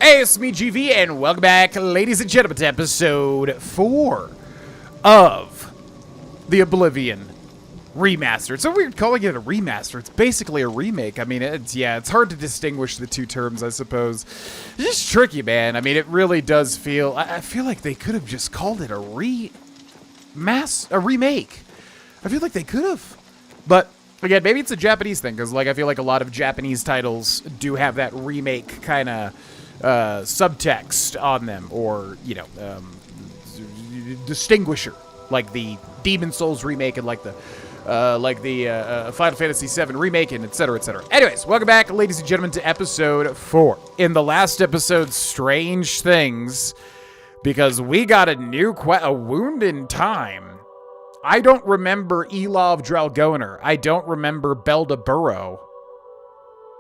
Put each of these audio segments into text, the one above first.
Hey, it's me, GV, and welcome back, ladies and gentlemen, to episode 4 of the Oblivion Remastered. It's so weird calling it a remaster. It's basically a remake. I mean, it's hard to distinguish the two terms, I suppose. It's just tricky, man. I mean, it really does feel... I feel like they could have just called it a remake. I feel like they could have. But, again, maybe it's a Japanese thing, because, like, I feel like a lot of Japanese titles do have that remake kind of... subtext on them, or distinguisher, like the Demon Souls remake and like the Final Fantasy VII remake and etc. etc. Anyways, welcome back, ladies and gentlemen, to episode 4. In the last episode, strange things, because we got a new a wound in time. I don't remember Elov Dralgoner. I don't remember Belda Burrow.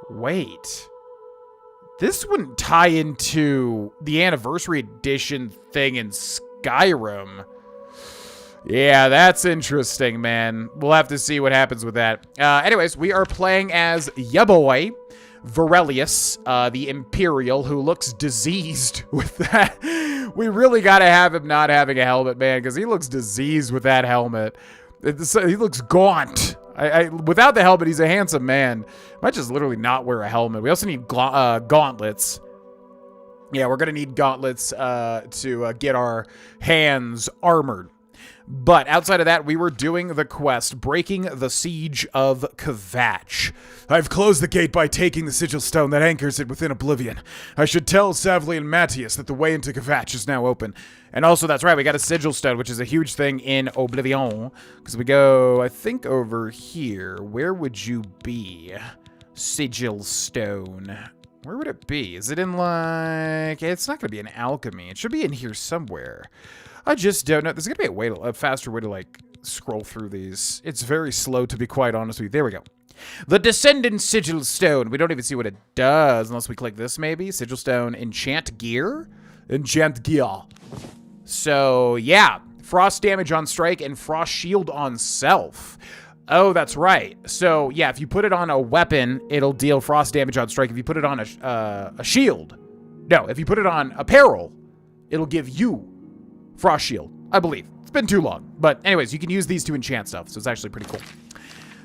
Wait. This wouldn't tie into the anniversary edition thing in Skyrim. Yeah, that's interesting, man. We'll have to see what happens with that. Anyways, we are playing as ya boy, Vaurelius, the Imperial, who looks diseased with that. We really gotta have him not having a helmet, man, because he looks diseased with that helmet. He looks gaunt. Without the helmet, he's a handsome man. Might just literally not wear a helmet. We also need gauntlets. Yeah, we're gonna need gauntlets to get our hands armored. But outside of that, we were doing the quest, breaking the siege of Kvatch. I've closed the gate by taking the sigil stone that anchors it within Oblivion. I should tell Savli and Matthias that the way into Kvatch is now open. And also, that's right, we got a sigil stone, which is a huge thing in Oblivion. Because we go, I think, over here. Where would you be? Sigil stone. Where would it be? Is it in, like... It's not going to be in alchemy. It should be in here somewhere. I just don't know. There's going to be a faster way to, like, scroll through these. It's very slow, to be quite honest with you. There we go. The Descendant Sigil Stone. We don't even see what it does unless we click this, maybe. Sigil Stone. Enchant Gear? Enchant Gear. So, yeah. Frost damage on strike and Frost shield on self. Oh, that's right. So, yeah, if you put it on a weapon, it'll deal frost damage on strike. If you put it on a shield. No, if you put it on apparel, it'll give you Frost Shield, I believe. It's been too long. But anyways, you can use these to enchant stuff, so it's actually pretty cool.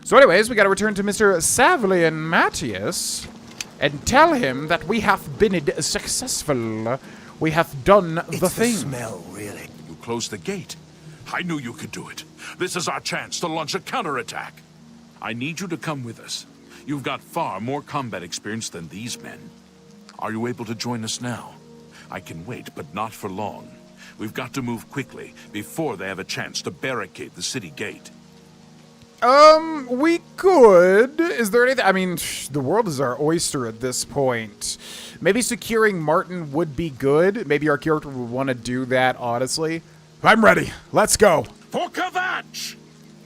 So anyways, we got to return to Mr. Savli and Matthias and tell him that we have been successful. We have done the thing. It's the smell, really. You closed the gate. I knew you could do it. This is our chance to launch a counterattack. I need you to come with us. You've got far more combat experience than these men. Are you able to join us now? I can wait, but not for long. We've got to move quickly before they have a chance to barricade the city gate. We could. Is there anything? I mean, the world is our oyster at this point. Maybe securing Martin would be good. Maybe our character would want to do that, honestly. I'm ready. Let's go. For Kvatch!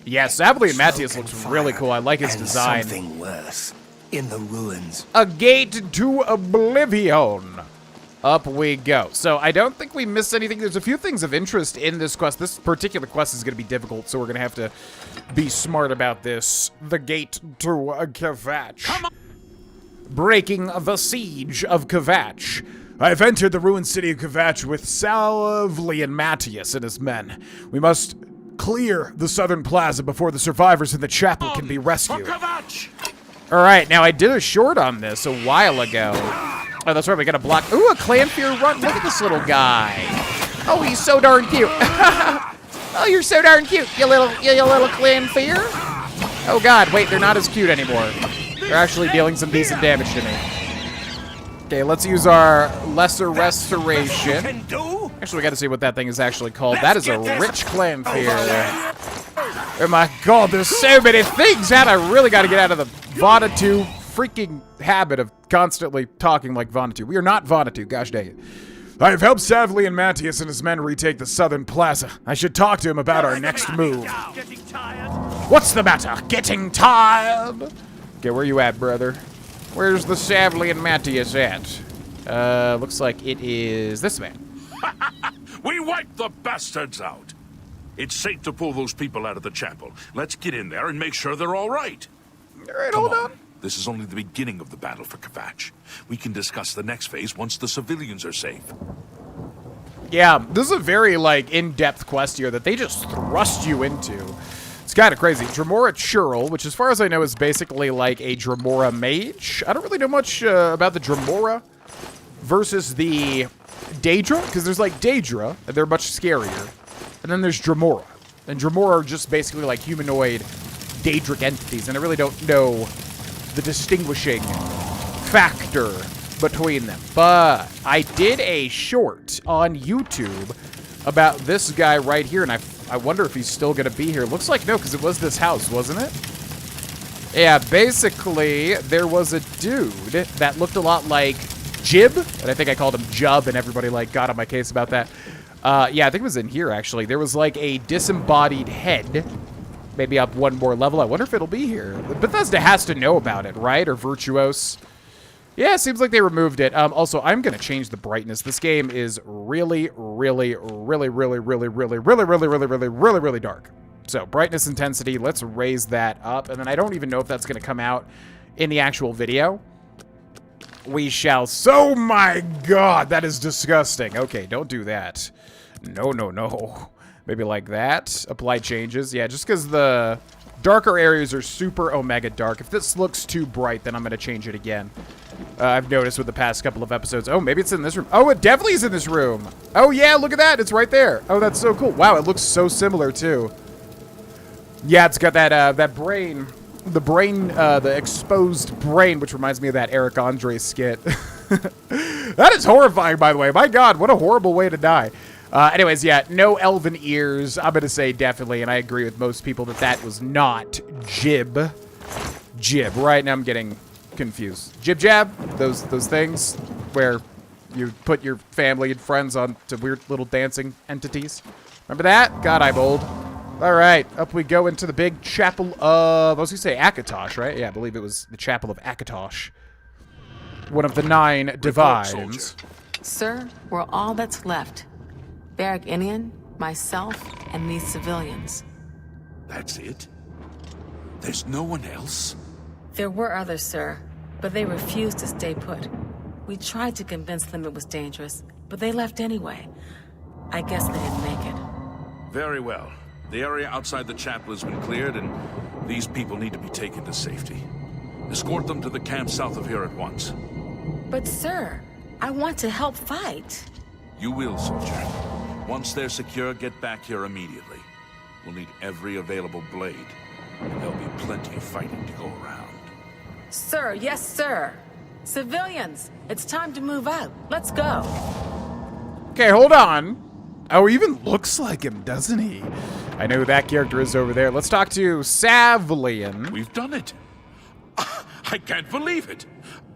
Yeah, Savli and Matthias looks really cool. I like his design. Something worse. In the ruins. A gate to Oblivion. Up we go. So I don't think we missed anything. There's a few things of interest in this quest. This particular quest is going to be difficult, so we're going to have to be smart about this. The gate to Kvatch. Come on. Breaking the siege of Kvatch. I've entered the ruined city of Kvatch with Savli and Matthias and his men. We must clear the southern plaza before the survivors in the chapel can be rescued. Alright, now I did a short on this a while ago. Oh, that's right, we gotta block. Ooh, a Clanfear run. Look at this little guy. Oh, he's so darn cute. Oh, you're so darn cute, you little Clanfear. Oh god, wait, they're not as cute anymore. They're actually dealing some decent damage to me. Okay, let's use our Lesser Restoration. Actually, we gotta see what that thing is actually called. That is a rich Clanfear. Oh my god, there's so many things, and I really gotta get out of the Vonatu freaking habit of constantly talking like Vonatu. We are not Vonatu, gosh dang it. I have helped Savli and Matthias and his men retake the southern plaza. I should talk to him about our next move. What's the matter? Getting tired? Okay, where you at, brother? Where's the Savli and Matthias at? Looks like it is this man. We wiped the bastards out. It's safe to pull those people out of the chapel. Let's get in there and make sure they're all right. All right, hold on. This is only the beginning of the battle for Kvatch. We can discuss the next phase once the civilians are safe. Yeah, this is a very, like, in-depth quest here that they just thrust you into. It's kind of crazy. Dremora Churl, which as far as I know is basically like a Dremora mage. I don't really know much about the Dremora versus the Daedra, because there's like Daedra, and they're much scarier. And then there's Dremora. And Dremora are just basically like humanoid Daedric entities, and I really don't know the distinguishing factor between them. But I did a short on YouTube about this guy right here, and I wonder if he's still going to be here. Looks like no, because it was this house, wasn't it? Yeah, basically, there was a dude that looked a lot like Jib, and I think I called him Jub, and everybody, like, got on my case about that. Yeah, I think it was in here, actually. There was, like, a disembodied head, maybe up one more level. I wonder if it'll be here. Bethesda has to know about it, right? Or Virtuos. Yeah, it seems like they removed it. Also, I'm going to change the brightness. This game is really dark. So, brightness intensity, let's raise that up. And then I don't even know if that's going to come out in the actual video. We shall. So, my God, that is disgusting. Okay, don't do that. No. Maybe like that. Apply changes. Yeah, just because the darker areas are super omega dark. If this looks too bright, then I'm going to change it again. I've noticed with the past couple of episodes. Oh, maybe it's in this room. Oh, it definitely is in this room. Oh, yeah, look at that. It's right there. Oh, that's so cool. Wow, it looks so similar, too. Yeah, it's got that that brain. The exposed brain, which reminds me of that Eric Andre skit. That is horrifying, by the way. My God, what a horrible way to die. Anyways, yeah, no elven ears. I'm going to say definitely, and I agree with most people that that was not Jib. Jib, right? Now I'm getting confused. Jib Jab, those things where you put your family and friends on to weird little dancing entities. Remember that? God, I'm old. All right, up we go into the big chapel of, I was going to say Akatosh, right? Yeah, I believe it was the chapel of Akatosh. One of the 9 divines. Sir, we're all that's left. Barrack Inian, myself, and these civilians. That's it? There's no one else? There were others, sir, but they refused to stay put. We tried to convince them it was dangerous, but they left anyway. I guess they didn't make it. Very well. The area outside the chapel has been cleared, and these people need to be taken to safety. Escort them to the camp south of here at once. But sir, I want to help fight. You will, soldier. Once they're secure, get back here immediately. We'll need every available blade, and there'll be plenty of fighting to go around. Sir, yes, sir. Civilians, it's time to move out. Let's go. Okay, hold on. Oh, he even looks like him, doesn't he? I know who that character is over there. Let's talk to Savlian. We've done it. I can't believe it.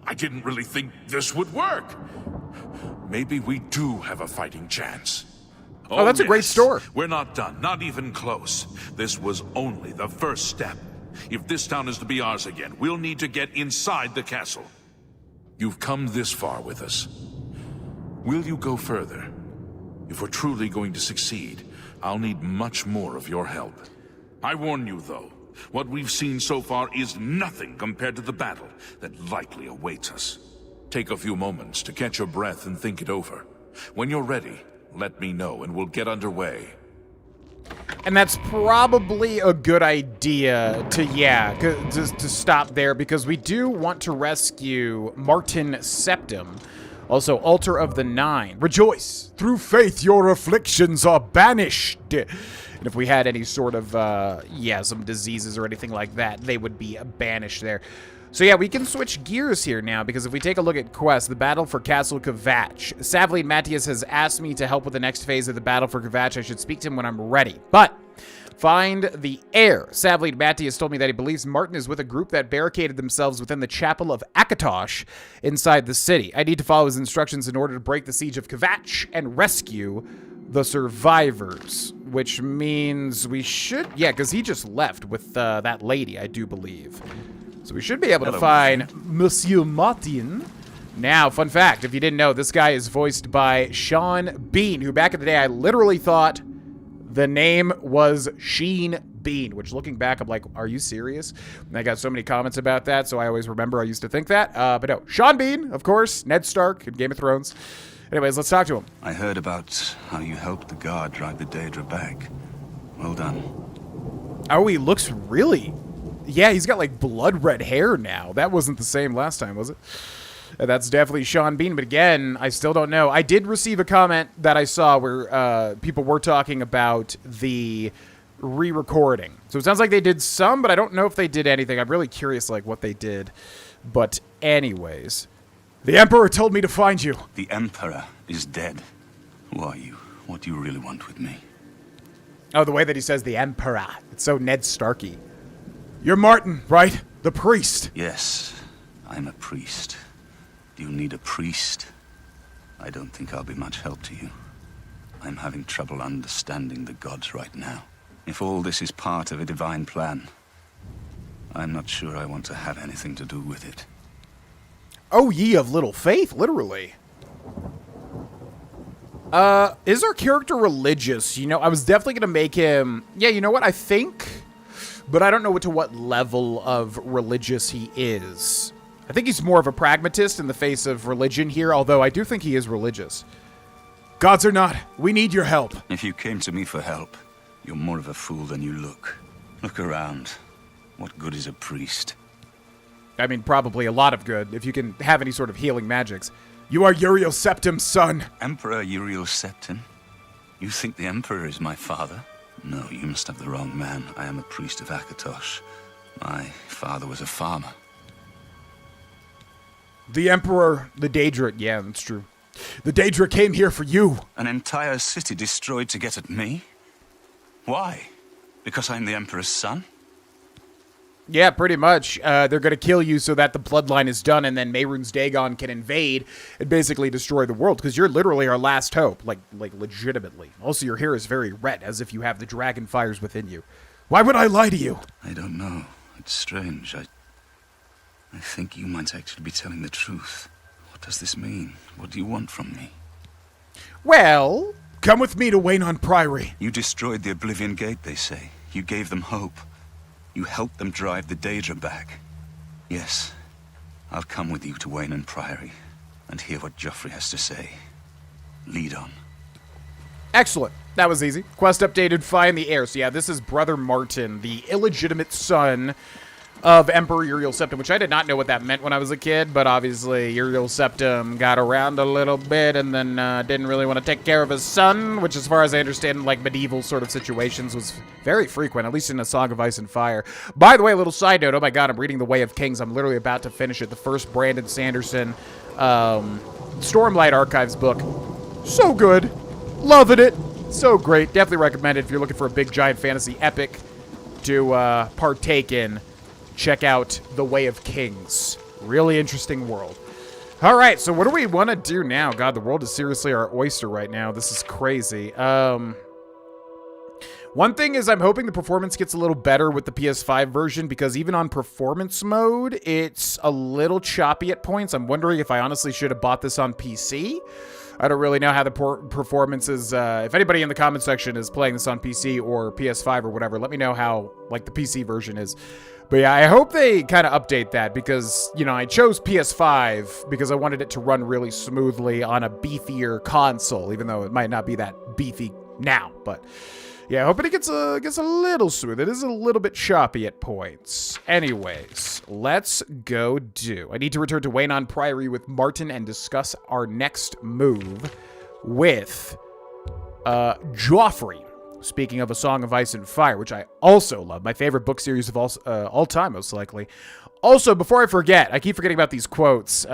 I didn't really think this would work. Maybe we do have a fighting chance. Oh, that's a great store. We're not done, not even close. This was only the first step. If this town is to be ours again, we'll need to get inside the castle. You've come this far with us. Will you go further? If we're truly going to succeed, I'll need much more of your help. I warn you, though, what we've seen so far is nothing compared to the battle that likely awaits us. Take a few moments to catch your breath and think it over. When you're ready, let me know and we'll get underway. And that's probably a good idea to stop there, because we do want to rescue Martin Septim. Also, Altar of the 9. Rejoice! Through faith your afflictions are banished! And if we had any sort of, some diseases or anything like that, they would be banished there. So yeah, we can switch gears here now, because if we take a look at quest, the battle for Castle Kvatch. Savlian Matthias has asked me to help with the next phase of the battle for Kvatch. I should speak to him when I'm ready. But find the heir. Savlian Matthias told me that he believes Martin is with a group that barricaded themselves within the chapel of Akatosh inside the city. I need to follow his instructions in order to break the siege of Kvatch and rescue the survivors, which means we should, because he just left with that lady, I do believe. So we should be able to find Monsieur Martin. Now, fun fact, if you didn't know, this guy is voiced by Sean Bean, who back in the day I literally thought the name was Sheen Bean, which looking back, I'm like, are you serious? And I got so many comments about that, so I always remember I used to think that. But no, Sean Bean, of course, Ned Stark in Game of Thrones. Anyways, let's talk to him. I heard about how you helped the guard drive the Daedra back. Well done. Oh, he looks really... Yeah, he's got like blood red hair now. That wasn't the same last time, was it? That's definitely Sean Bean, but again, I still don't know. I did receive a comment that I saw where people were talking about the re-recording. So it sounds like they did some, but I don't know if they did anything. I'm really curious like what they did. But anyways, the Emperor told me to find you. The Emperor is dead. Who are you? What do you really want with me? Oh, the way that he says the Emperor. It's so Ned Starky. You're Martin, right? The priest. Yes, I'm a priest. Do you need a priest? I don't think I'll be much help to you. I'm having trouble understanding the gods right now. If all this is part of a divine plan, I'm not sure I want to have anything to do with it. Oh, ye of little faith, literally. Is our character religious? You know, I was definitely going to make him... Yeah, you know what? I think... But I don't know to what level of religious he is. I think he's more of a pragmatist in the face of religion here, although I do think he is religious. Gods or not, we need your help. If you came to me for help, you're more of a fool than you look. Look around. What good is a priest? I mean, probably a lot of good, if you can have any sort of healing magics. You are Uriel Septim's son. Emperor Uriel Septim? You think the Emperor is my father? No, you must have the wrong man. I am a priest of Akatosh. My father was a farmer. The Emperor, the Daedra, yeah, that's true. The Daedra came here for you. An entire city destroyed to get at me? Why? Because I'm the Emperor's son? Yeah, pretty much. They're going to kill you so that the bloodline is done, and then Mehrunes Dagon can invade and basically destroy the world, because you're literally our last hope, like legitimately. Also, your hair is very red, as if you have the dragon fires within you. Why would I lie to you? I don't know. It's strange. I think you might actually be telling the truth. What does this mean? What do you want from me? Well, come with me to Weynon Priory. You destroyed the Oblivion Gate, they say. You gave them hope. You helped them drive the Daedra back. Yes, I'll come with you to Weynon Priory and hear what Joffrey has to say. Lead on. Excellent. That was easy. Quest updated, find the heir. So yeah, this is Brother Martin, the illegitimate son of Emperor Uriel Septim, which I did not know what that meant when I was a kid, but obviously Uriel Septim got around a little bit and then didn't really want to take care of his son, which as far as I understand, like medieval sort of situations was very frequent, at least in A Song of Ice and Fire. By the way, a little side note, oh my god, I'm reading The Way of Kings. I'm literally about to finish it, the first Brandon Sanderson Stormlight Archives book. So good. Loving it. So great. Definitely recommend it if you're looking for a big giant fantasy epic to partake in. Check out The Way of Kings. Really interesting world. All right, so what do we want to do now? God, the world is seriously our oyster right now. This is crazy. One thing is I'm hoping the performance gets a little better with the PS5 version, because even on performance mode, it's a little choppy at points. I'm wondering if I honestly should have bought this on PC. I don't really know how the performance is. If anybody in the comment section is playing this on PC or PS5 or whatever, let me know how like the PC version is. But yeah, I hope they kind of update that, because, you know, I chose PS5 because I wanted it to run really smoothly on a beefier console, even though it might not be that beefy now. But yeah, I hope it gets a little smooth. It is a little bit choppy at points. Anyways, let's go do. I need to return to Weynon Priory with Martin and discuss our next move with Joffrey. Speaking of A Song of Ice and Fire, which I also love. My favorite book series of all time, most likely. Also, before I forget, I keep forgetting about these quotes,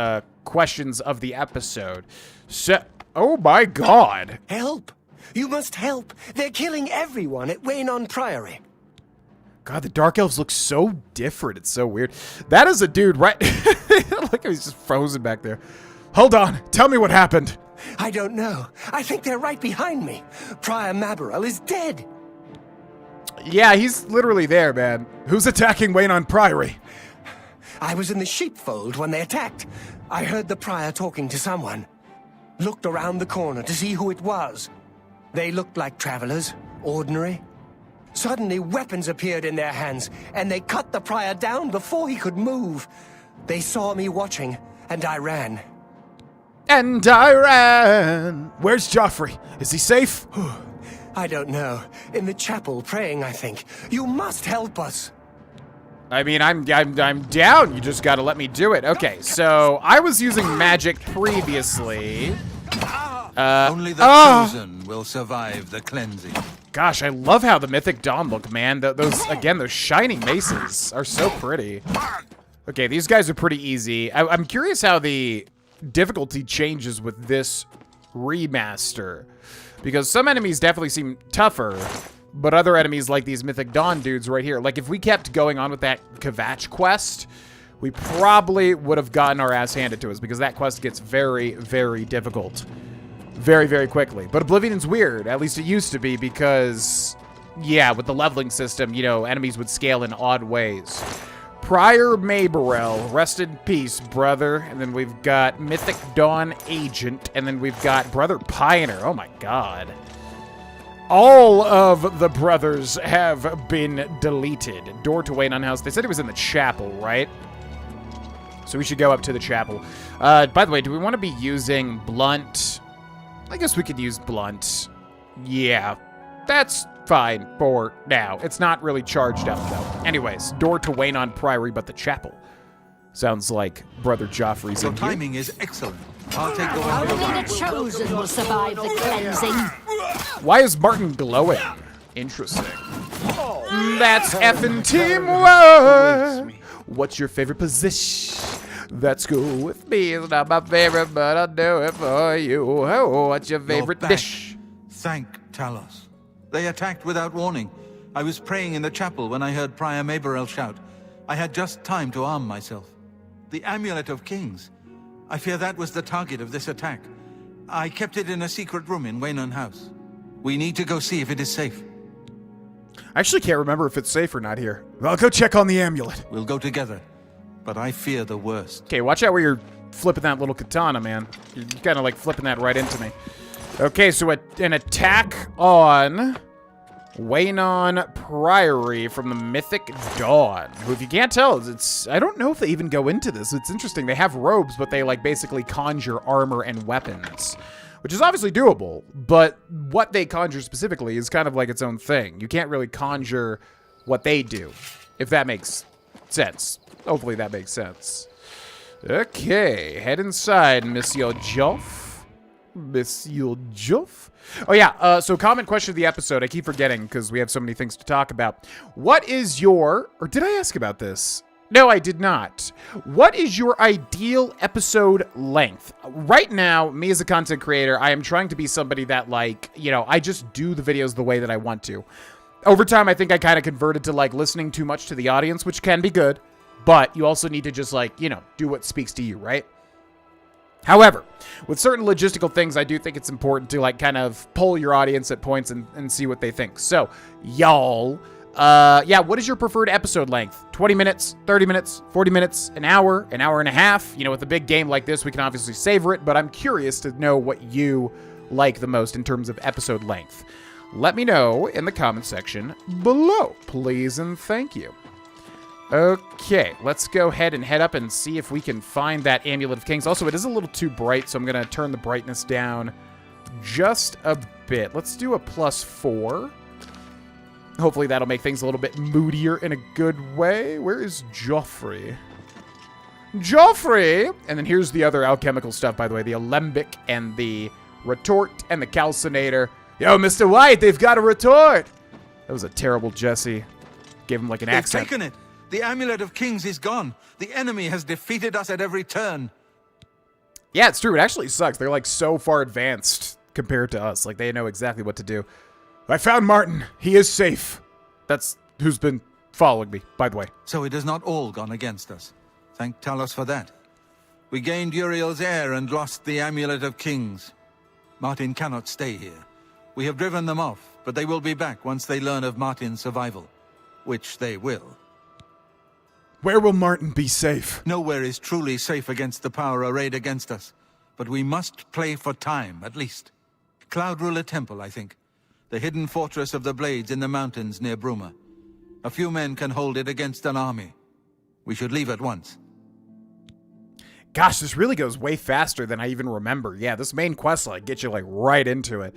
questions of the episode. So, oh my god. Help! You must help! They're killing everyone at Weynon Priory. God, the Dark Elves look so different. It's so weird. That is a dude, right? Look, he's just frozen back there. Hold on. Tell me what happened. I don't know. I think they're right behind me. Prior Maborel is dead. Yeah, he's literally there, man. Who's attacking Weynon Priory? I was in the sheepfold when they attacked. I heard the prior talking to someone. Looked around the corner to see who it was. They looked like travelers, ordinary. Suddenly, weapons appeared in their hands, and they cut the prior down before he could move. They saw me watching, and I ran. And I ran. Where's Joffrey? Is he safe? I don't know. In the chapel, praying, I think. You must help us. I mean, I'm down. You just gotta let me do it. Okay, so I was using magic previously. Only the chosen will survive the cleansing. Gosh, I love how the Mythic Dawn look, man. Those shining maces are so pretty. Okay, these guys are pretty easy. I'm curious how the difficulty changes with this remaster. Because some enemies definitely seem tougher, but other enemies like these Mythic Dawn dudes right here. Like, if we kept going on with that Kvatch quest, we probably would have gotten our ass handed to us, because that quest gets very, very difficult. Very, very quickly. But Oblivion's weird. At least it used to be, because, yeah, with the leveling system, you know, enemies would scale in odd ways. Prior Mayberell, rest in peace, brother. And then we've got Mythic Dawn Agent, and then we've got Brother Pioneer. Oh my god. All of the brothers have been deleted. Door to Weynon house. They said it was in the chapel, right? So we should go up to the chapel. By the way, do we want to be using Blunt? I guess we could use Blunt. Yeah, that's fine for now. It's not really charged up, though. Anyways, door to Weynon Priory, but the chapel. Sounds like Brother Joffrey's in here. Your timing is excellent. I'll take the one you're Only the chosen will survive the cleansing. Why is Martin glowing? Interesting. That's effing teamwork. What's your favorite position? That's cool with me. It's not my favorite, but I'll do it for you. Oh, what's your favorite dish? Thank Talos. They attacked without warning. I was praying in the chapel when I heard Prior Mayberell shout. I had just time to arm myself. The Amulet of Kings. I fear that was the target of this attack. I kept it in a secret room in Weynon House. We need to go see if it is safe. I actually can't remember if it's safe or not here. I'll go check on the amulet. We'll go together, but I fear the worst. Okay, watch out where you're flipping that little katana, man. You're kind of like flipping that right into me. Okay, so an attack on Weynon Priory from the Mythic Dawn. Who, if you can't tell, it's I don't know if they even go into this. It's interesting. They have robes, but they like basically conjure armor and weapons, which is obviously doable, but what they conjure specifically is kind of like its own thing. You can't really conjure what they do, if that makes sense. Hopefully that makes sense. Okay, head inside, Monsieur Joff. Monsieur Joff? Oh yeah, so comment question of the episode. I keep forgetting because we have so many things to talk about. What is your, or did I ask about this? No, I did not. What is your ideal episode length? Right now, me as a content creator, I am trying to be somebody that, like, you know, I just do the videos the way that I want to. Over time, I think I kind of converted to, like, listening too much to the audience, which can be good, but you also need to just, like, you know, do what speaks to you, right? However, with certain logistical things, I do think it's important to, like, kind of poll your audience at points and see what they think. So, y'all, yeah, what is your preferred episode length? 20 minutes, 30 minutes, 40 minutes, an hour and a half? You know, with a big game like this, we can obviously savor it, but I'm curious to know what you like the most in terms of episode length. Let me know in the comment section below, please and thank you. Okay, let's go ahead and head up and see if we can find that Amulet of Kings. Also, it is a little too bright, so I'm going to turn the brightness down just a bit. Let's do a +4. Hopefully that'll make things a little bit moodier in a good way. Where is Joffrey? Joffrey! And then here's the other alchemical stuff, by the way. The alembic and the retort and the calcinator. Yo, Mr. White, they've got a retort! That was a terrible Jesse. Gave him like an accent. They've taken it! The Amulet of Kings is gone. The enemy has defeated us at every turn. Yeah, it's true. It actually sucks. They're like so far advanced compared to us. Like they know exactly what to do. I found Martin. He is safe. That's who's been following me, by the way. So it has not all gone against us. Thank Talos for that. We gained Uriel's heir and lost the Amulet of Kings. Martin cannot stay here. We have driven them off, but they will be back once they learn of Martin's survival. Which they will. Where will Martin be safe? Nowhere is truly safe against the power arrayed against us. But we must play for time, at least. Cloud Ruler Temple, I think. The hidden fortress of the Blades in the mountains near Bruma. A few men can hold it against an army. We should leave at once. Gosh, this really goes way faster than I even remember. Yeah, this main quest gets you right into it.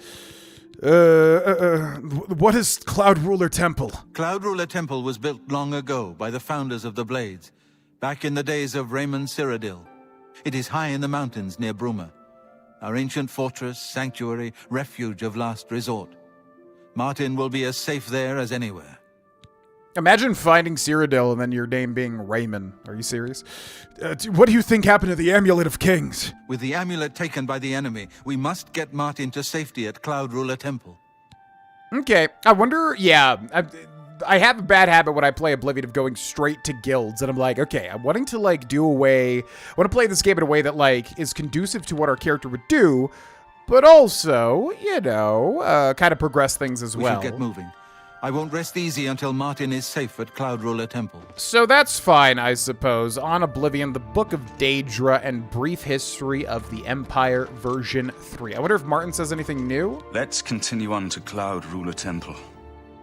What is Cloud Ruler Temple? Cloud Ruler Temple was built long ago by the founders of the Blades, back in the days of Raymond Cyrodiil. It is high in the mountains near Bruma. Our ancient fortress, sanctuary, refuge of last resort. Martin will be as safe there as anywhere. Imagine finding Cyrodiil and then your name being Raymond. Are you serious? What do you think happened to the Amulet of Kings? With the amulet taken by the enemy, we must get Martin to safety at Cloud Ruler Temple. Okay, I wonder, yeah, I have a bad habit when I play Oblivion of going straight to guilds, and I'm like, okay, I'm wanting to, do I want to play this game in a way that, is conducive to what our character would do, but also, kind of progress things as well. We should get moving. I won't rest easy until Martin is safe at Cloud Ruler Temple. So that's fine, I suppose. On Oblivion, the Book of Daedra and Brief History of the Empire version 3. I wonder if Martin says anything new? Let's continue on to Cloud Ruler Temple.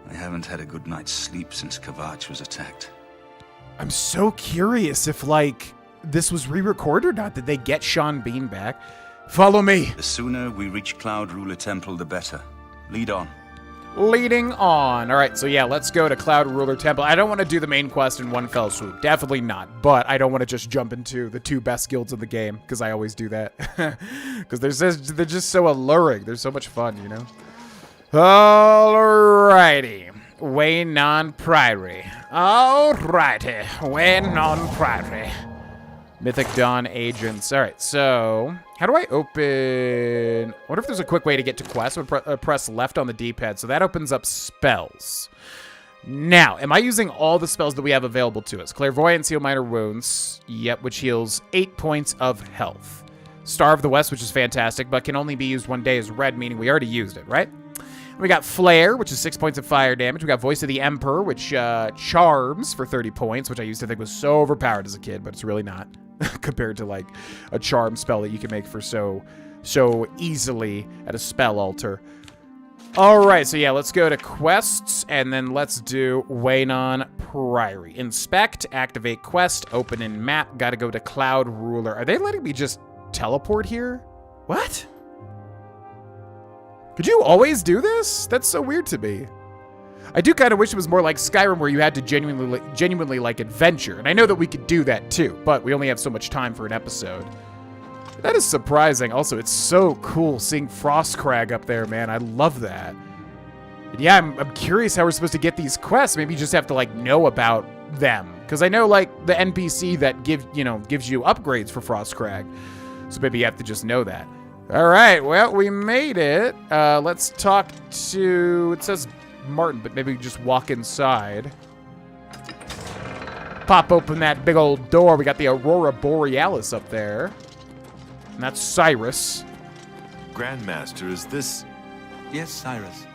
I haven't had a good night's sleep since Kvatch was attacked. I'm so curious if, this was re-recorded or not. Did they get Sean Bean back? Follow me. The sooner we reach Cloud Ruler Temple, the better. Lead on. Leading on. All right, so yeah, let's go to Cloud Ruler Temple. I don't want to do the main quest in one fell swoop. Definitely not. But I don't want to just jump into the 2 best guilds in the game, because I always do that. Because they're just so alluring. They're so much fun, Alrighty. Weynon Priory. Alrighty. Weynon Priory. Mythic Dawn agents. All right, so how do I open? I wonder if there's a quick way to get to quests. I would press left on the D-pad, so that opens up spells. Now, am I using all the spells that we have available to us? Clairvoyance, heal minor wounds. Yep, which heals 8 points of health. Star of the West, which is fantastic, but can only be used one day as red, meaning we already used it, right? We got Flare, which is 6 points of fire damage. We got Voice of the Emperor, which charms for 30 points, which I used to think was so overpowered as a kid, but it's really not. Compared to a charm spell that you can make for so easily at a spell altar. All right, so yeah, let's go to quests and then let's do Weynon Priory. Inspect, activate quest, open in map. Got to go to Cloud Ruler. Are they letting me just teleport here? What? Could you always do this? That's so weird to me. I do kind of wish it was more like Skyrim where you had to genuinely adventure. And I know that we could do that too, but we only have so much time for an episode. That is surprising. Also, it's so cool seeing Frostcrag up there, man. I love that. And yeah, I'm curious how we're supposed to get these quests. Maybe you just have to know about them. Because I know the NPC that gives you upgrades for Frostcrag. So maybe you have to just know that. All right, well, we made it. Let's talk to, it says Martin, but maybe we just walk inside. Pop open that big old door. We got the Aurora Borealis up there. And that's Cyrus. Grandmaster, is this... Yes, Cyrus.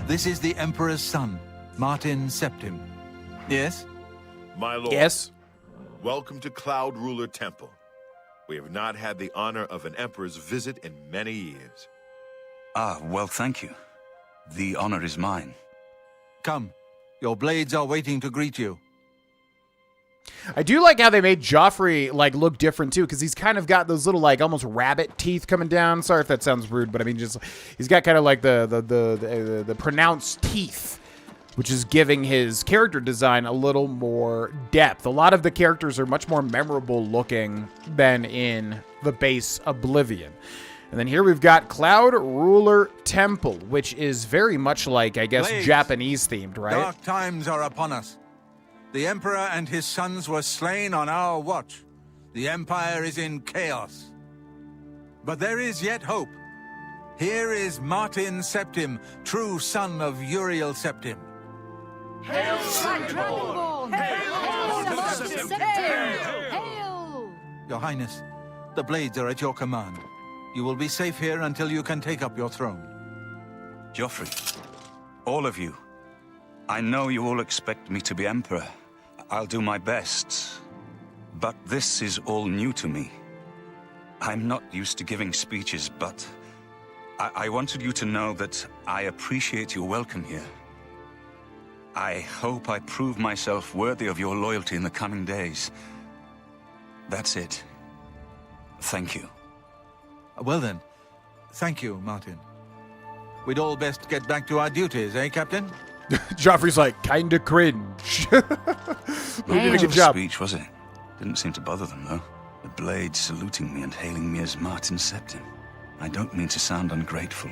This is the Emperor's son, Martin Septim. Yes? My lord. Yes? Welcome to Cloud Ruler Temple. We have not had the honor of an emperor's visit in many years. Ah, well, thank you. The honor is mine. Come. Your blades are waiting to greet you. I do like how they made Joffrey look different too, because he's kind of got those little almost rabbit teeth coming down. Sorry if that sounds rude, but I mean just he's got kind of the pronounced teeth, which is giving his character design a little more depth. A lot of the characters are much more memorable looking than in the base Oblivion. And then here we've got Cloud Ruler Temple, which is very much I guess, Blades. Japanese themed, right? Dark times are upon us. The Emperor and his sons were slain on our watch. The Empire is in chaos. But there is yet hope. Here is Martin Septim, true son of Uriel Septim. Hail, Dragonborn! Hail! Hail! Your Highness, the blades are at your command. You will be safe here until you can take up your throne. Joffrey, all of you. I know you all expect me to be Emperor. I'll do my best. But this is all new to me. I'm not used to giving speeches, but I wanted you to know that I appreciate your welcome here. I hope I prove myself worthy of your loyalty in the coming days. That's it. Thank you. Well then, thank you, Martin. We'd all best get back to our duties, eh, Captain? Joffrey's like, kinda cringe. You did a good No job. speech, was it? Didn't seem to bother them, though. The blades saluting me and hailing me as Martin Septim. I don't mean to sound ungrateful.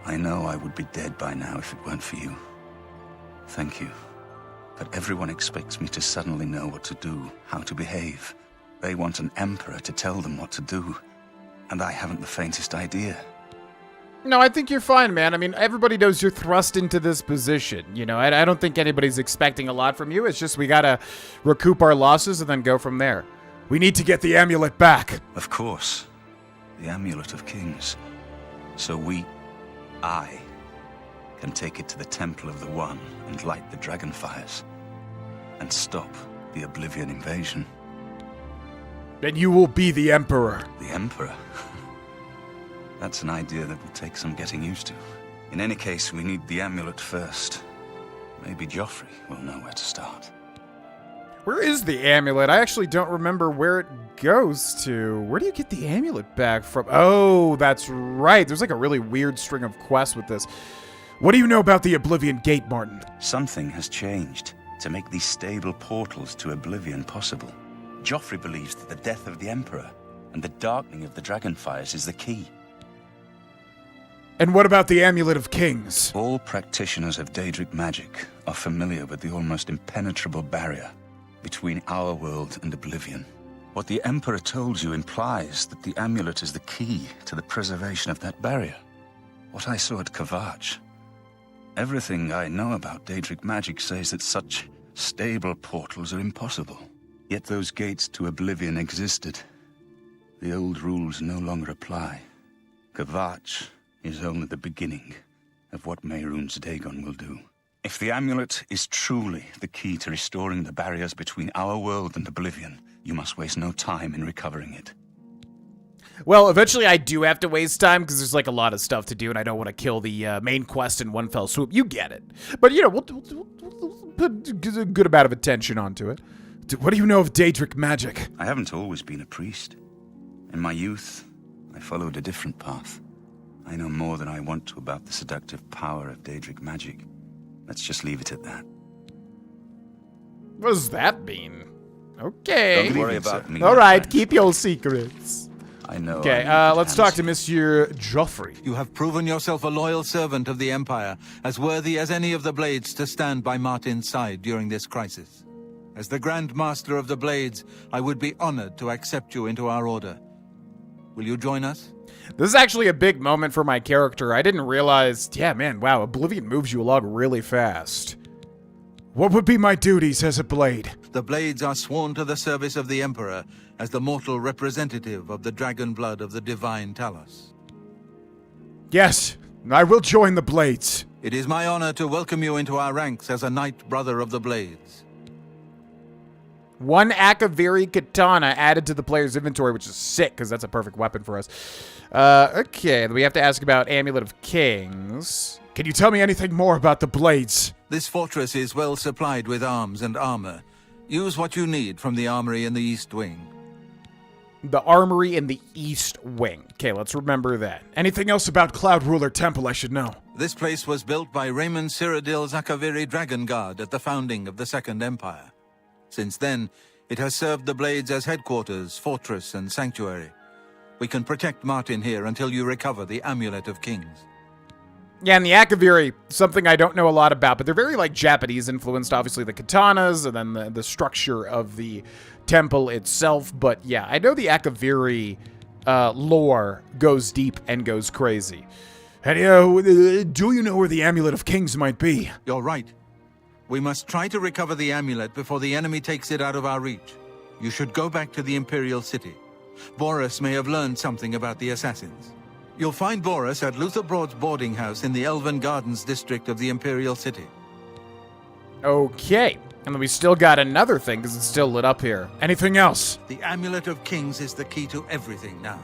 I know I would be dead by now if it weren't for you. Thank you. But everyone expects me to suddenly know what to do, how to behave. They want an emperor to tell them what to do. And I haven't the faintest idea. No, I think you're fine, man. I mean, everybody knows you're thrust into this position. You know, I don't think anybody's expecting a lot from you. It's just we gotta recoup our losses and then go from there. We need to get the amulet back. Of course. The Amulet of Kings. So I, can take it to the Temple of the One and light the dragon fires. And stop the Oblivion invasion. Then you will be the Emperor. The Emperor? That's an idea that will take some getting used to. In any case, we need the amulet first. Maybe Joffrey will know where to start. Where is the amulet? I actually don't remember where it goes to. Where do you get the amulet back from? Oh, that's right. There's like a really weird string of quests with this. What do you know about the Oblivion Gate, Martin? Something has changed to make these stable portals to Oblivion possible. Joffrey believes that the death of the Emperor and the darkening of the Dragonfires is the key. And what about the Amulet of Kings? All practitioners of Daedric magic are familiar with the almost impenetrable barrier between our world and Oblivion. What the Emperor told you implies that the amulet is the key to the preservation of that barrier. What I saw at Kvatch. Everything I know about Daedric magic says that such stable portals are impossible. Yet those gates to Oblivion existed. The old rules no longer apply. Kvatch is only the beginning of what Mehrunes Dagon will do. If the amulet is truly the key to restoring the barriers between our world and Oblivion, you must waste no time in recovering it. Well, eventually I do have to waste time because there's like a lot of stuff to do and I don't want to kill the main quest in one fell swoop. You get it. But, you know, we'll put a good amount of attention onto it. What do you know of Daedric magic? I haven't always been a priest. In my youth, I followed a different path. I know more than I want to about the seductive power of Daedric magic. Let's just leave it at that. What does that mean? Okay. Don't worry about me. All right, keep your secrets. I know. Okay, let's talk to Monsieur Joffrey. You have proven yourself a loyal servant of the Empire, as worthy as any of the Blades to stand by Martin's side during this crisis. As the Grand Master of the Blades, I would be honored to accept you into our order. Will you join us? This is actually a big moment for my character. I didn't realize, yeah, man, wow, Oblivion moves you along really fast. What would be my duties as a Blade? The Blades are sworn to the service of the Emperor as the mortal representative of the dragon blood of the divine Talos. Yes, I will join the Blades. It is my honor to welcome you into our ranks as a Knight Brother of the Blades. One Akaviri katana added to the player's inventory, which is sick, because that's a perfect weapon for us. Okay, we have to ask about Amulet of Kings. Can you tell me anything more about the Blades? This fortress is well supplied with arms and armor. Use what you need from the armory in the East Wing. The armory in the East Wing. Okay, let's remember that. Anything else about Cloud Ruler Temple I should know? This place was built by Raymond Cyrodiil's Akaviri Dragon Guard at the founding of the Second Empire. Since then, it has served the Blades as headquarters, fortress, and sanctuary. We can protect Martin here until you recover the Amulet of Kings. Yeah, and the Akaviri, something I don't know a lot about, but they're very, like, Japanese-influenced. Obviously, the katanas, and then the structure of the temple itself. But, yeah, I know the Akaviri lore goes deep and goes crazy. And, do you know where the Amulet of Kings might be? You're right. We must try to recover the amulet before the enemy takes it out of our reach. You should go back to the Imperial City. Boris may have learned something about the assassins. You'll find Boris at Luther Broad's boarding house in the Elven Gardens district of the Imperial City. Okay. And then we still got another thing, because it's still lit up here. Anything else? The Amulet of Kings is the key to everything now.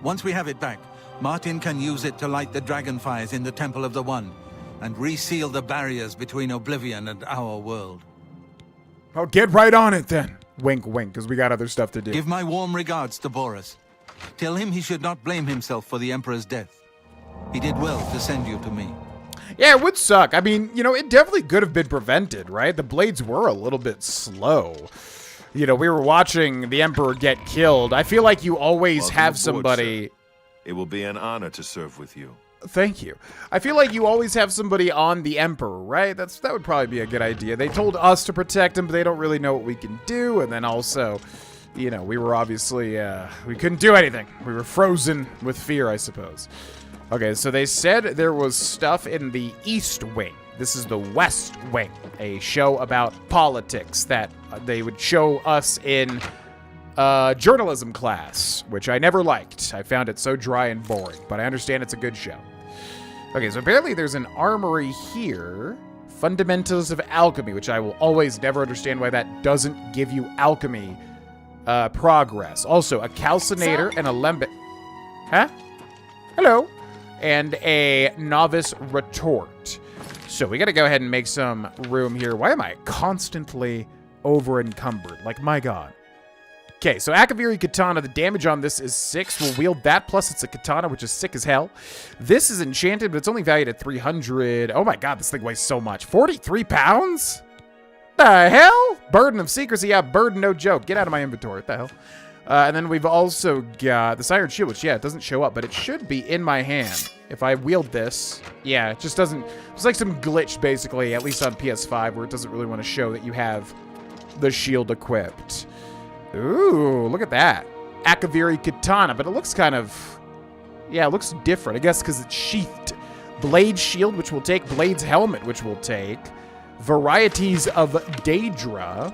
Once we have it back, Martin can use it to light the dragon fires in the Temple of the One and reseal the barriers between Oblivion and our world. Oh, get right on it then. Wink, wink, because we got other stuff to do. Give my warm regards to Boris. Tell him he should not blame himself for the Emperor's death. He did well to send you to me. Yeah, it would suck. I mean, you know, it definitely could have been prevented, right? The blades were a little bit slow. You know, we were watching the Emperor get killed. I feel like you always Welcome have aboard, somebody... sir. It will be an honor to serve with you. Thank you. I feel like you always have somebody on the Emperor, right? That would probably be a good idea. They told us to protect him, but they don't really know what we can do. And then also, you know, we were obviously, we couldn't do anything. We were frozen with fear, I suppose. Okay, so they said there was stuff in the East Wing. This is the West Wing, a show about politics that they would show us in journalism class, which I never liked. I found it so dry and boring, but I understand it's a good show. Okay, so apparently there's an armory here. Fundamentals of Alchemy, which I will always never understand why that doesn't give you alchemy progress. Also, a calcinator and a lembic. Huh? Hello. And a novice retort. So we got to go ahead and make some room here. Why am I constantly over encumbered? Like, my God. Okay, so Akaviri Katana, the damage on this is 6. We'll wield that, plus it's a katana, which is sick as hell. This is enchanted, but it's only valued at 300. Oh my God, this thing weighs so much. 43 pounds? The hell? Burden of Secrecy. Yeah, burden, no joke. Get out of my inventory. What the hell? And then we've also got this Iron Shield, which, yeah, it doesn't show up, but it should be in my hand. If I wield this, yeah, it just doesn't... It's like some glitch, basically, at least on PS5, where it doesn't really want to show that you have the shield equipped. Ooh, look at that. Akaviri Katana, but it looks kind of... Yeah, it looks different, I guess, because it's sheathed. Blade Shield, which we'll take. Blade's Helmet, which we'll take. Varieties of Daedra.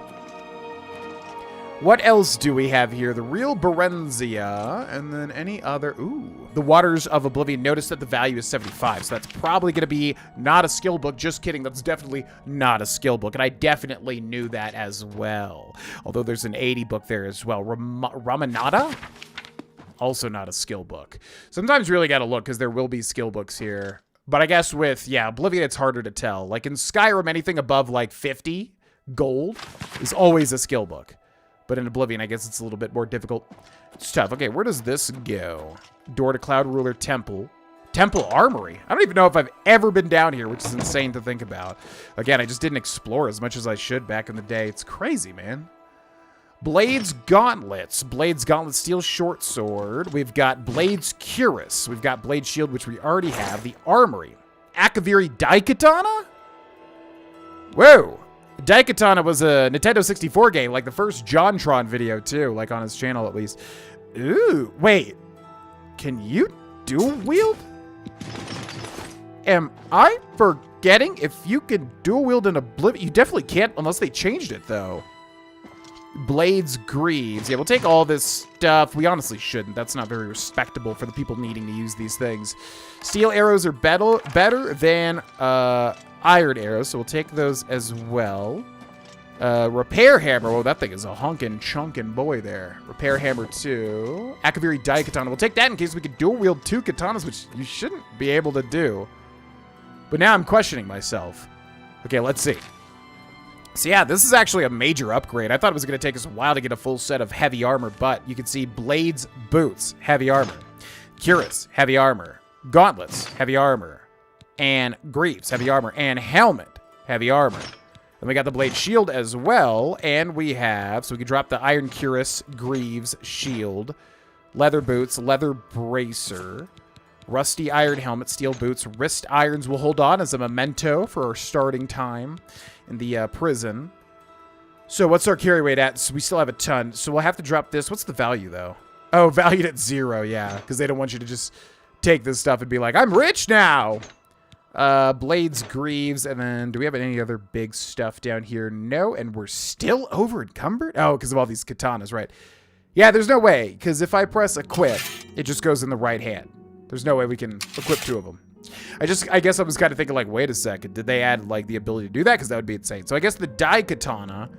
What else do we have here? The Real Berenzia, and then any other... Ooh, the Waters of Oblivion. Notice that the value is 75, so that's probably going to be not a skill book. Just kidding, that's definitely not a skill book, and I definitely knew that as well. Although there's an 80 book there as well. Ramanada? Also not a skill book. Sometimes you really got to look, because there will be skill books here. But I guess with, yeah, Oblivion, it's harder to tell. Like in Skyrim, anything above like 50 gold is always a skill book. But in Oblivion, I guess it's a little bit more difficult. It's tough. Okay, where does this go? Door to Cloud Ruler Temple. Temple Armory. I don't even know if I've ever been down here, which is insane to think about. Again, I just didn't explore as much as I should back in the day. It's crazy, man. Blades Gauntlets. Blades Gauntlet Steel Short Sword. We've got Blades Cuirass. We've got Blade Shield, which we already have. The Armory. Akaviri Daikatana? Whoa. Daikatana was a Nintendo 64 game, like the first JonTron video, too, like on his channel, at least. Ooh, wait. Can you dual wield? Am I forgetting if you can dual wield in Oblivion? You definitely can't unless they changed it, though. Blades Greaves. Yeah, we'll take all this stuff. We honestly shouldn't. That's not very respectable for the people needing to use these things. Steel arrows are better than iron arrows, so we'll take those as well. Repair Hammer. Oh, that thing is a honkin' chunkin' boy there. Repair Hammer 2. Akaviri Daikatana. We'll take that in case we could dual wield 2 katanas, which you shouldn't be able to do. But now I'm questioning myself. Okay, let's see. So yeah, this is actually a major upgrade. I thought it was going to take us a while to get a full set of heavy armor, but you can see Blades, Boots, heavy armor. Cuirass, heavy armor. Gauntlets, heavy armor. And Greaves, heavy armor. And Helmet, heavy armor. Then we got the Blade Shield as well, and we have, so we can drop the Iron Cuirass, Greaves, Shield, Leather Boots, Leather Bracer, Rusty Iron Helmet, Steel Boots, Wrist Irons will hold on as a memento for our starting time in the prison. So what's our carry weight at? So we still have a ton, so we'll have to drop this. What's the value, though? Oh, valued at 0, yeah, because they don't want you to just take this stuff and be like, I'm rich now! Blades, Greaves, and then do we have any other big stuff down here? No, and we're still over encumbered? Oh, because of all these katanas, right. Yeah, there's no way, because if I press equip, it just goes in the right hand. There's no way we can equip 2 of them. I guess I was kind of thinking like, wait a second, did they add like the ability to do that? Because that would be insane. So I guess the Daikatana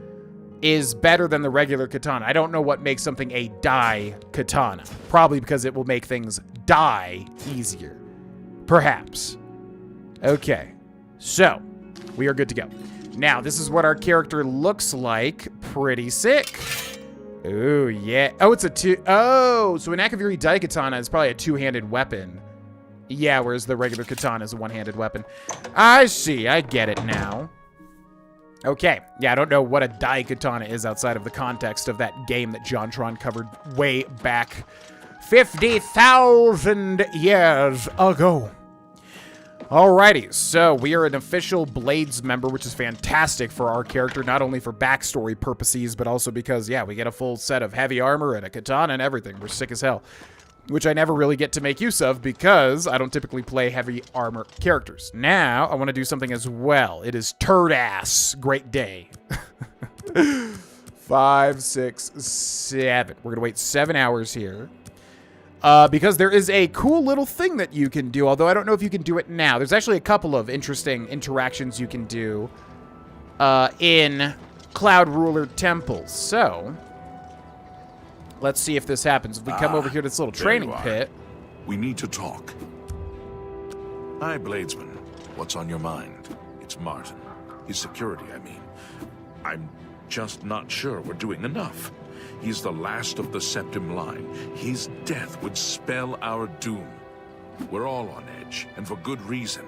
is better than the regular katana. I don't know what makes something a die katana. Probably because it will make things die easier. Perhaps. Okay. So, we are good to go. Now, this is what our character looks like. Pretty sick. Ooh, yeah. Oh, it's a two... Oh, so an Akaviri Daikatana is probably a two-handed weapon. Yeah, whereas the regular katana is a one-handed weapon. I see. I get it now. Okay. Yeah, I don't know what a Daikatana is outside of the context of that game that JonTron covered way back 50,000 years ago. Alrighty, so we are an official Blades member, which is fantastic for our character, not only for backstory purposes, but also because, yeah, we get a full set of heavy armor and a katana and everything. We're sick as hell, which I never really get to make use of because I don't typically play heavy armor characters. Now, I want to do something as well. It is turd ass. Great day. 5, 6, 7. We're going to wait 7 hours here. Because there is a cool little thing that you can do, although I don't know if you can do it now. There's actually a couple of interesting interactions you can do in Cloud Ruler temples. So, let's see if this happens. If we come over here to this little training pit. We need to talk. Hi, Bladesman. What's on your mind? It's Martin. His security, I mean. I'm just not sure we're doing enough. He's the last of the Septim line. His death would spell our doom. We're all on edge, and for good reason.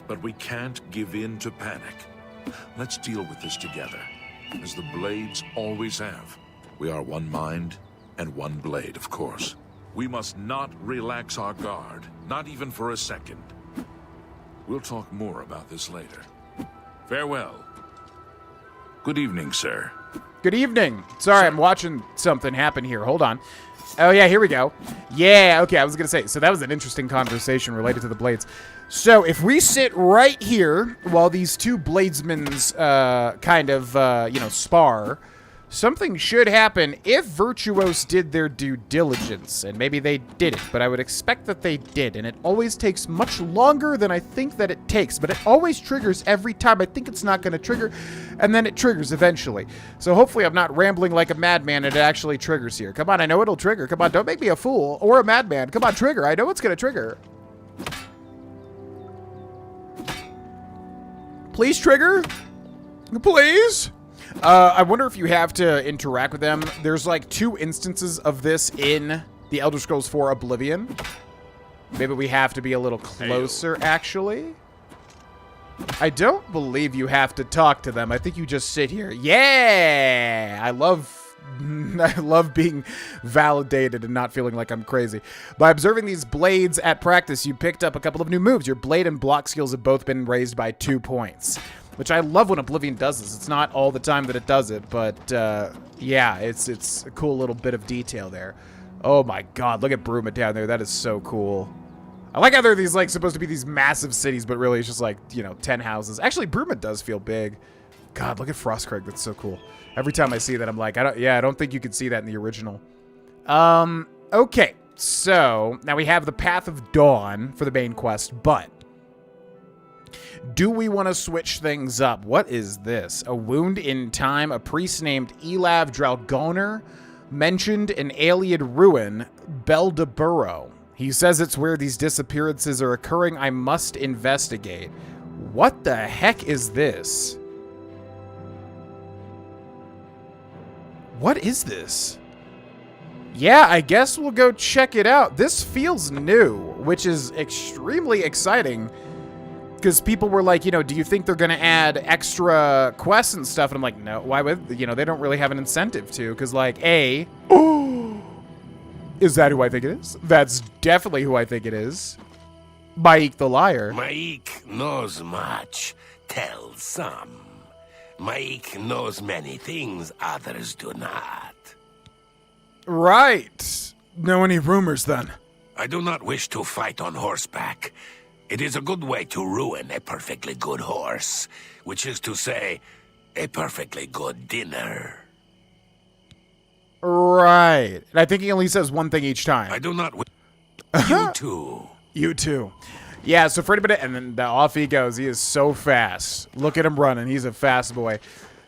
But we can't give in to panic. Let's deal with this together, as the Blades always have. We are one mind and one blade, of course. We must not relax our guard, not even for a second. We'll talk more about this later. Farewell. Good evening, sir. Good evening. Sorry, I'm watching something happen here. Hold on. Oh, yeah, here we go. Yeah, okay, I was going to say, so that was an interesting conversation related to the Blades. So, if we sit right here while these two Bladesmen's spar, something should happen if Virtuos did their due diligence. And maybe they didn't, but I would expect that they did. And it always takes much longer than I think that it takes. But it always triggers every time I think it's not going to trigger. And then it triggers eventually. So hopefully I'm not rambling like a madman and it actually triggers here. Come on, I know it'll trigger. Come on, don't make me a fool or a madman. Come on, trigger. I know it's going to trigger. Please trigger. Please. I wonder if you have to interact with them. There's like 2 instances of this in the Elder Scrolls 4 Oblivion. Maybe we have to be a little closer, actually. I don't believe you have to talk to them. I think you just sit here. Yeah! I love being validated and not feeling like I'm crazy. By observing these blades at practice, you picked up a couple of new moves. Your blade and block skills have both been raised by 2 points. Which I love when Oblivion does this. It's not all the time that it does it, but yeah, it's a cool little bit of detail there. Oh my god, look at Bruma down there. That is so cool. I like how they're these like supposed to be these massive cities, but really it's just like, you know, 10 houses. Actually, Bruma does feel big. God, look at Frostcraig. That's so cool. Every time I see that, I'm like, I don't think you could see that in the original. Okay, so now we have the Path of Dawn for the main quest, but do we want to switch things up? What is this? A wound in time. A priest named Elav Dralgoner mentioned an alien ruin, Belda Burrow. He says it's where these disappearances are occurring. I must investigate. What the heck is this? What is this? Yeah, I guess we'll go check it out. This feels new, which is extremely exciting. Because people were like, you know, do you think they're going to add extra quests and stuff? And I'm like, no, why would, you know, they don't really have an incentive to. Because, like, is that who I think it is? That's definitely who I think it is. Maik the Liar. Maik knows much, tells some. Maik knows many things others do not. Right. Know any rumors, then? I do not wish to fight on horseback. It is a good way to ruin a perfectly good horse, which is to say, a perfectly good dinner. Right. And I think he only says one thing each time. I do not wish. You too. You too. Yeah, so for anybody, and then off he goes. He is so fast. Look at him running. He's a fast boy.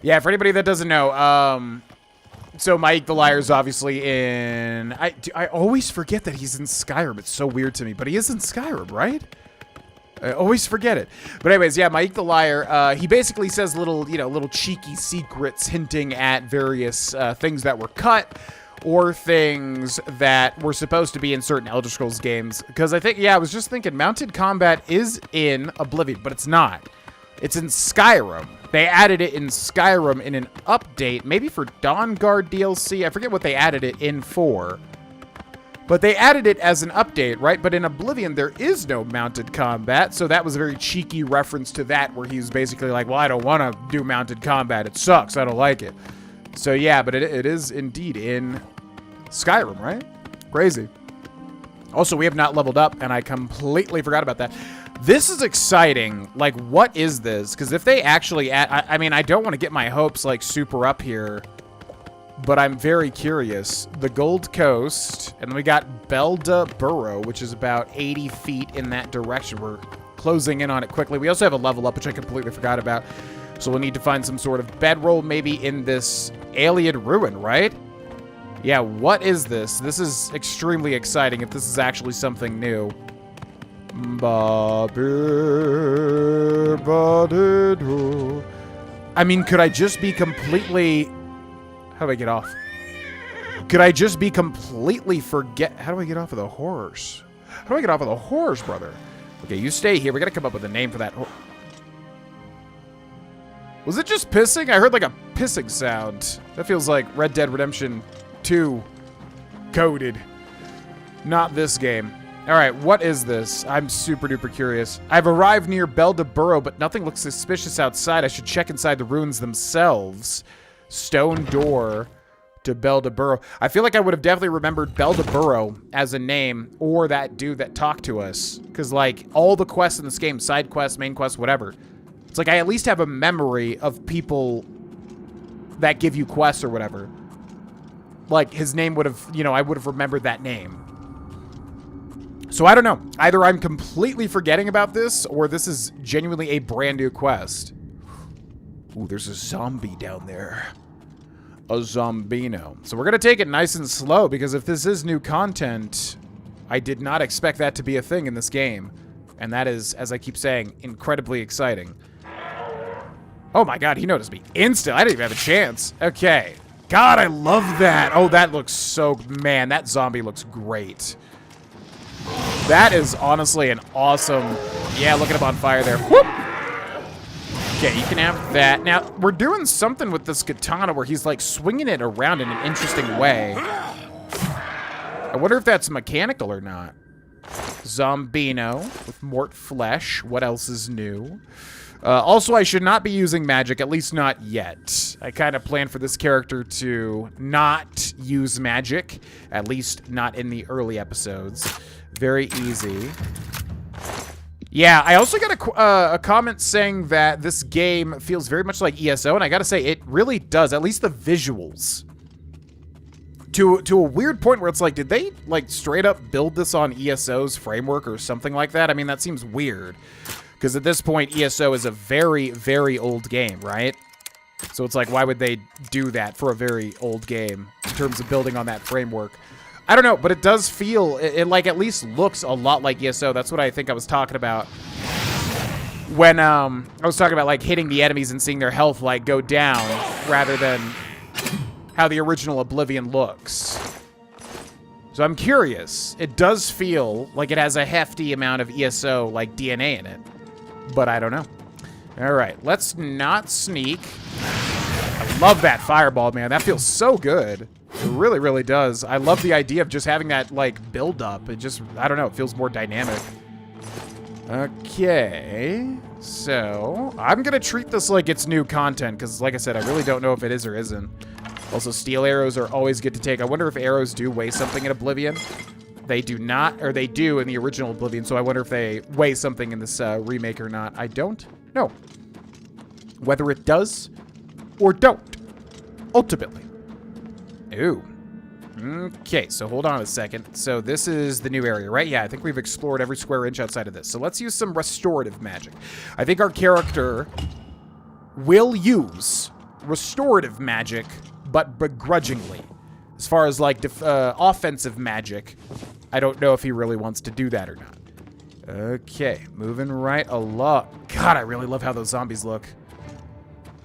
Yeah, for anybody that doesn't know, so Mike the Liar is obviously in... I always forget that he's in Skyrim. It's so weird to me, but he is in Skyrim, right? I always forget it. But anyways, yeah, Mike the Liar, he basically says little, little cheeky secrets hinting at various things that were cut or things that were supposed to be in certain Elder Scrolls games. Because I think, I was just thinking mounted combat is in Oblivion, but it's not. It's in Skyrim. They added it in Skyrim in an update, maybe for Dawnguard DLC. I forget what they added it in for. But they added it as an update, right? But in Oblivion, there is no mounted combat, so that was a very cheeky reference to that, where he's basically like, well, I don't want to do mounted combat. It sucks. I don't like it. So yeah, but it is indeed in Skyrim, right? Crazy. Also, we have not leveled up, and I completely forgot about that. This is exciting. Like, what is this? Because if they actually add... I mean, I don't want to get my hopes, like, super up here, but I'm very curious. The Gold Coast, and then we got Belda Burrow, which is about 80 feet in that direction. We're closing in on it quickly. We also have a level up, which I completely forgot about. So we'll need to find some sort of bedroll maybe in this alien ruin, right? Yeah, what is this? This is extremely exciting if this is actually something new. I mean, could I just be completely... How do I get off? Could I just be completely forget... How do I get off of the horse? How do I get off of the horse, brother? Okay, you stay here. We gotta come up with a name for that horse. Was it just pissing? I heard like a pissing sound. That feels like Red Dead Redemption 2 coded. Not this game. All right, what is this? I'm super duper curious. I've arrived near Belda Burrow, but nothing looks suspicious outside. I should check inside the ruins themselves. Stone door to Belda Burrow. I feel like I would have definitely remembered Belda Burrow as a name, or that dude that talked to us. Because, like, all the quests in this game, side quests, main quests, whatever, it's like I at least have a memory of people that give you quests or whatever. Like, his name would have, I would have remembered that name. So I don't know. Either I'm completely forgetting about this, or this is genuinely a brand new quest. Ooh, there's a zombie down there. A zombino. So we're going to take it nice and slow, because if this is new content, I did not expect that to be a thing in this game. And that is, as I keep saying, incredibly exciting. Oh my god, he noticed me instant. I didn't even have a chance. Okay. God, I love that. Oh, that looks so... Man, that zombie looks great. That is honestly an awesome... Yeah, look at him on fire there. Whoop! Okay, you can have that. Now, we're doing something with this katana where he's, like, swinging it around in an interesting way. I wonder if that's mechanical or not. Zombino with mort flesh. What else is new? Also, I should not be using magic, at least not yet. I kind of planned for this character to not use magic, at least not in the early episodes. Very easy. Yeah, I also got a comment saying that this game feels very much like ESO, and I gotta say, it really does, at least the visuals. To a weird point where it's like, did they, like, straight up build this on ESO's framework or something like that? I mean, that seems weird. Because at this point, ESO is a very, very old game, right? So it's like, why would they do that for a very old game in terms of building on that framework? I don't know, but it does feel, it like at least looks a lot like ESO. That's what I think I was talking about when I was talking about like hitting the enemies and seeing their health like go down rather than how the original Oblivion looks. So I'm curious. It does feel like it has a hefty amount of ESO like DNA in it. But I don't know. All right, let's not sneak. I love that fireball, man. That feels so good. It really, really does. I love the idea of just having that, like, build up. It just, I don't know, it feels more dynamic. Okay. So, I'm going to treat this like it's new content, because, like I said, I really don't know if it is or isn't. Also, steel arrows are always good to take. I wonder if arrows do weigh something in Oblivion. They do not, or they do in the original Oblivion, so I wonder if they weigh something in this remake or not. I don't know whether it does or don't, ultimately. Ooh. Okay, so hold on a second. So this is the new area, right? Yeah, I think we've explored every square inch outside of this. So let's use some restorative magic. I think our character will use restorative magic, but begrudgingly. As far as, like, offensive magic, I don't know if he really wants to do that or not. Okay, moving right along. God, I really love how those zombies look.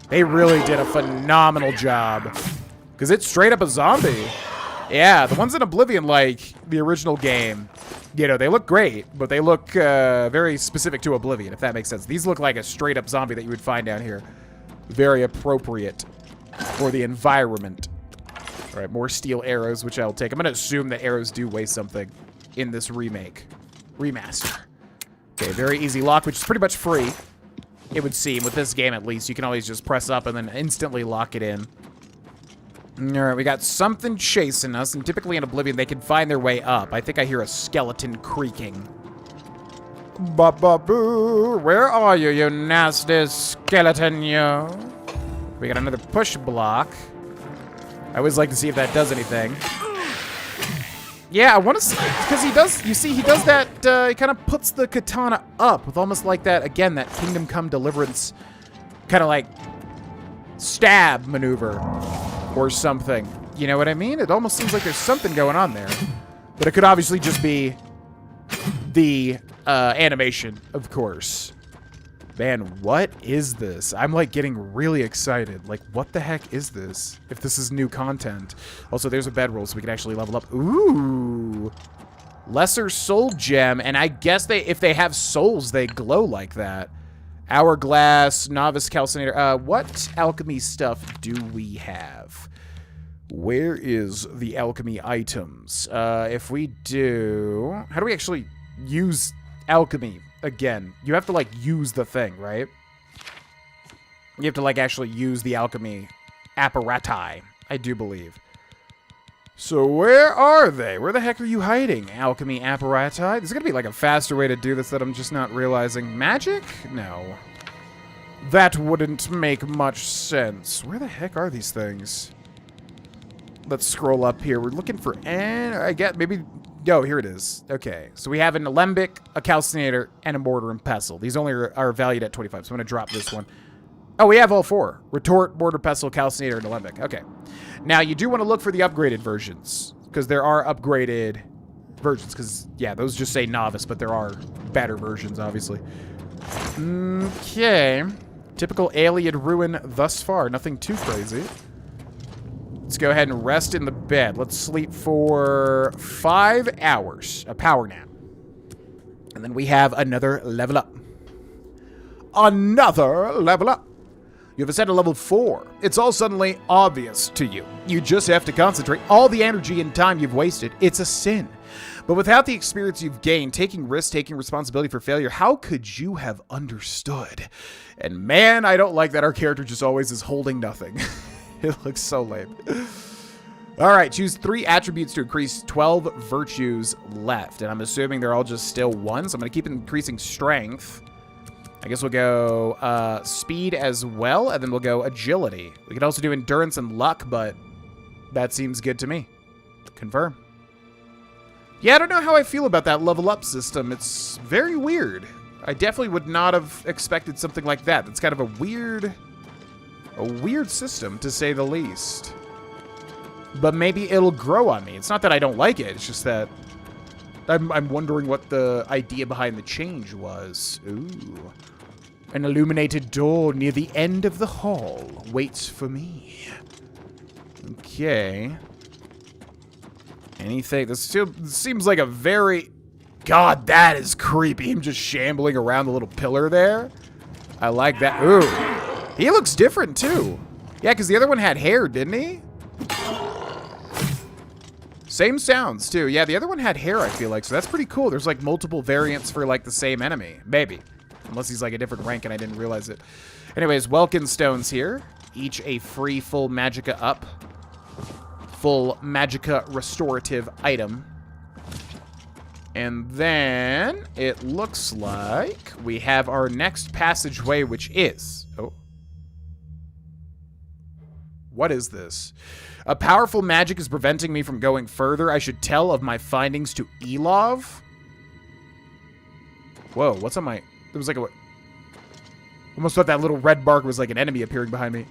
They really did a phenomenal job. Because it's straight up a zombie. Yeah, the ones in Oblivion, like the original game, you know, they look great, but they look very specific to Oblivion, if that makes sense. These look like a straight up zombie that you would find down here. Very appropriate for the environment. All right, more steel arrows, which I'll take. I'm going to assume that arrows do weigh something in this remaster. Okay, very easy lock, which is pretty much free, it would seem. With this game, at least, you can always just press up and then instantly lock it in. All right, we got something chasing us, and typically in Oblivion, they can find their way up. I think I hear a skeleton creaking. Ba-ba-boo, where are you, you nasty skeleton, yo? We got another push block. I always like to see if that does anything. Yeah, I want to see, because he does, you see, he does that, he kind of puts the katana up with almost like that, again, that Kingdom Come Deliverance kind of like stab maneuver or something. You know what I mean? It almost seems like there's something going on there. But it could obviously just be the animation, of course. Man, what is this? I'm, like, getting really excited. Like, what the heck is this? If this is new content. Also, there's a bedroll, so we can actually level up. Ooh. Lesser soul gem. And I guess if they have souls, they glow like that. Hourglass, novice calcinator. What alchemy stuff do we have? Where is the alchemy items? If we do... How do we actually use alchemy? Again, you have to, like, use the thing, right? You have to, like, actually use the alchemy apparati, I do believe. So where are they? Where the heck are you hiding, alchemy apparati? There's gonna be, like, a faster way to do this that I'm just not realizing. Magic? No. That wouldn't make much sense. Where the heck are these things? Let's scroll up here. We're looking for... I get maybe... Oh, here it is. Okay, so we have an alembic, a calcinator, and a mortar and pestle. These only are valued at 25, so I'm going to drop this one. Oh, we have all four. Retort, mortar, pestle, calcinator, and alembic. Okay. Now, you do want to look for the upgraded versions, because there are upgraded versions, because, yeah, those just say novice, but there are better versions, obviously. Okay. Typical alien ruin thus far. Nothing too crazy. Let's go ahead and rest in the bed. Let's sleep for 5 hours. A power nap. And then we have another level up. Another level up. You have ascended to level 4. It's all suddenly obvious to you. You just have to concentrate. All the energy and time you've wasted, it's a sin. But without the experience you've gained, taking risks, taking responsibility for failure, how could you have understood? And man, I don't like that our character just always is holding nothing. It looks so lame. All right, choose 3 attributes to increase 12 virtues left. And I'm assuming they're all just still 1, so I'm going to keep increasing strength. I guess we'll go speed as well, and then we'll go agility. We could also do endurance and luck, but that seems good to me. Confirm. Yeah, I don't know how I feel about that level up system. It's very weird. I definitely would not have expected something like that. That's kind of a weird system, to say the least. But maybe it'll grow on me. It's not that I don't like it. It's just that I'm wondering what the idea behind the change was. Ooh. An illuminated door near the end of the hall waits for me. Okay. Anything? This seems like a very... God, that is creepy. Him just shambling around the little pillar there. I like that. Ooh. He looks different, too. Yeah, because the other one had hair, didn't he? Same sounds, too. Yeah, the other one had hair, I feel like, so that's pretty cool. There's, like, multiple variants for, like, the same enemy. Maybe. Unless he's, like, a different rank and I didn't realize it. Anyways, Welkin Stones here. Each a free full Magicka up. Full Magicka restorative item. And then it looks like we have our next passageway, which is... Oh. What is this? A powerful magic is preventing me from going further. I should tell of my findings to Elov. Whoa, what's on my... There was like a... Almost thought that little red bark was like an enemy appearing behind me.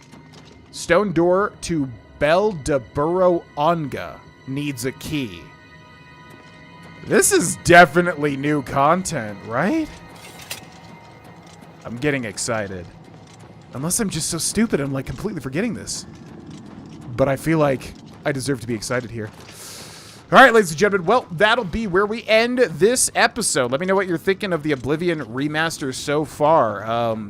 Stone door to Belda Burrow Onga needs a key. This is definitely new content, right? I'm getting excited. Unless I'm just so stupid, I'm like completely forgetting this. But I feel like I deserve to be excited here. All right, ladies and gentlemen, well, that'll be where we end this episode. Let me know what you're thinking of the Oblivion Remaster so far.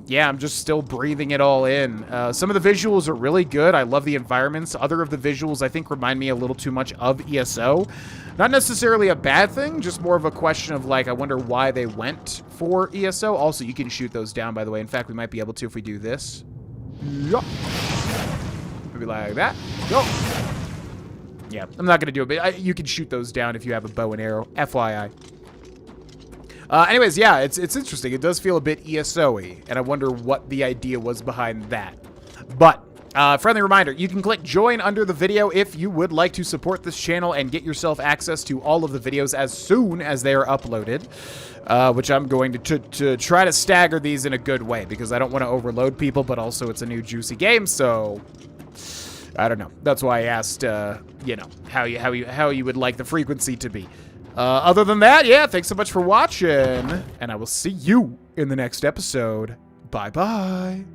Yeah, I'm just still breathing it all in. Some of the visuals are really good. I love the environments. Other of the visuals, I think, remind me a little too much of ESO. Not necessarily a bad thing, just more of a question of, like, I wonder why they went for ESO. Also, you can shoot those down, by the way. In fact, we might be able to if we do this. Yup. Maybe like that. Go. Yeah, I'm not going to do it, but you can shoot those down if you have a bow and arrow, FYI. Anyways, yeah, it's interesting. It does feel a bit ESO-y, and I wonder what the idea was behind that. But, friendly reminder, you can click join under the video if you would like to support this channel and get yourself access to all of the videos as soon as they are uploaded, which I'm going to try to stagger these in a good way, because I don't want to overload people, but also it's a new juicy game, so I don't know. That's why I asked, you know, how you would like the frequency to be. Other than that, yeah, thanks so much for watching, and I will see you in the next episode. Bye-bye.